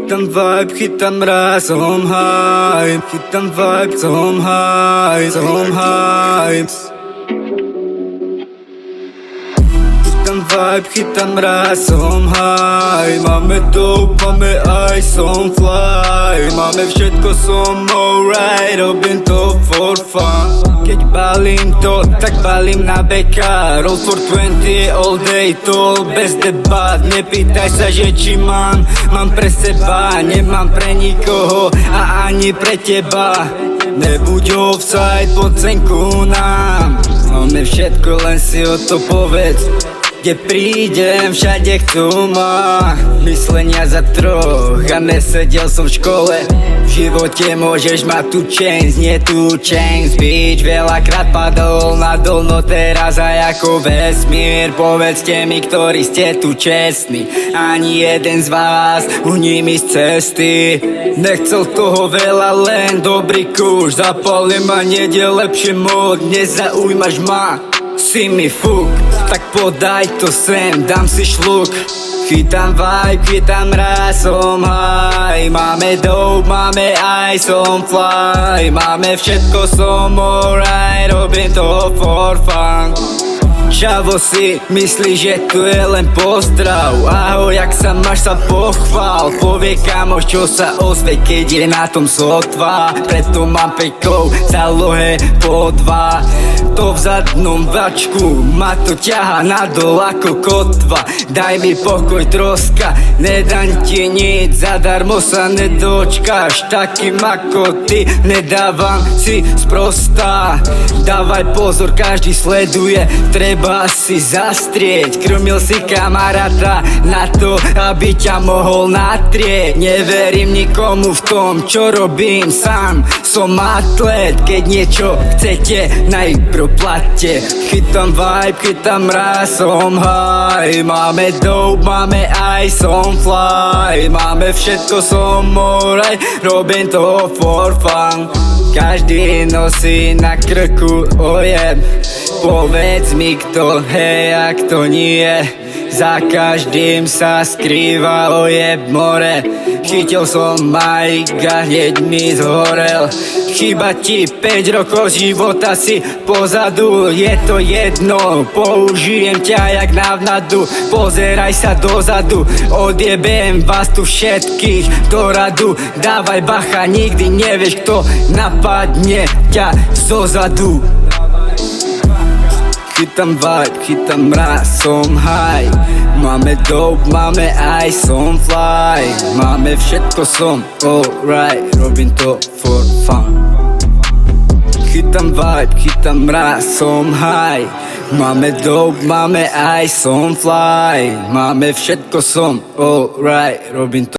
Chytam vibe, chytam raz, som high. Chytam vibe, som high, som high. Chytam vibe, chytam raz, som high. Máme dope, máme ice, som fly. Máme všetko, som alright, robím to for fun. Keď balím to, tak balím na beka. Roll for 20 all day, to bez debat. Nepýtaj sa, že či mám pre seba. Nemám pre nikoho a ani pre teba. Nebuď offside, poď sem ku nám. Máme všetko, len si o to povedz. Kde prídem, všade chcú ma. Myslenia za troch a nesedel som v škole. V živote môžeš mať tu chains, nie tu chains. Bitch, veľakrát padol na dol, no teraz aj ako vesmír. Povedzte mi, ktorí ste tu čestní. Ani jeden z vás nimi z cesty. Nechcel toho veľa, len dobrý kúš. Zapalím a nejde lepšie mód, nezaujímaš ma. Si mi fuk, tak podaj to sem, dám si šluk. Chytám vibe, chytám raz, som high. Máme dope, máme ice, som fly. Máme všetko, som alright, robím to for fun. Čavo si myslí, že tu je len pozdrav. Ahoj, jak sa máš, sa pochvál. Povie kamoš, čo sa ozve, keď je na tom sotva. Preto mám pekov zálohe po 2. To v zadnom vačku ma to ťahá nadol ako kotva. Daj mi pokoj troska, nedám ti nic, zadarmo sa nedočkáš. Takým ako ty nedávam si sprostá. Dávaj pozor, každý sleduje, treba si zastrieť. Krmil si kamaráta na to, aby ťa mohol natrieť. Neverím nikomu v tom, čo robím sám. Som atlet, keď niečo chcete, najprv platte. Chytám vibe, chytám raz, som high. Máme dope, máme ice, som fly. Máme všetko, som alright, robím to for fun. Každý nosí na krku ojeb. Povedz mi kto, hej a kto nie. Za každým sa skrýva ojeb more. Chytil som Mike a hneď mi zhorel. Chyba ti 5 rokov života, si pozadu. Je to jedno, použijem ťa jak návnadu. Pozeraj sa dozadu, odjebem vás tu všetkých do radu. Dávaj bacha, nikdy nevieš kto napadne ťa zozadu. Chytám vibe, chytám raz, som high. Máme dope, máme ice, som fly. Máme všetko, som alright, robím to for fun. Chytám vibe, chytám raz, som high. Máme dope, máme ice, som fly. Máme všetko, som alright, robím to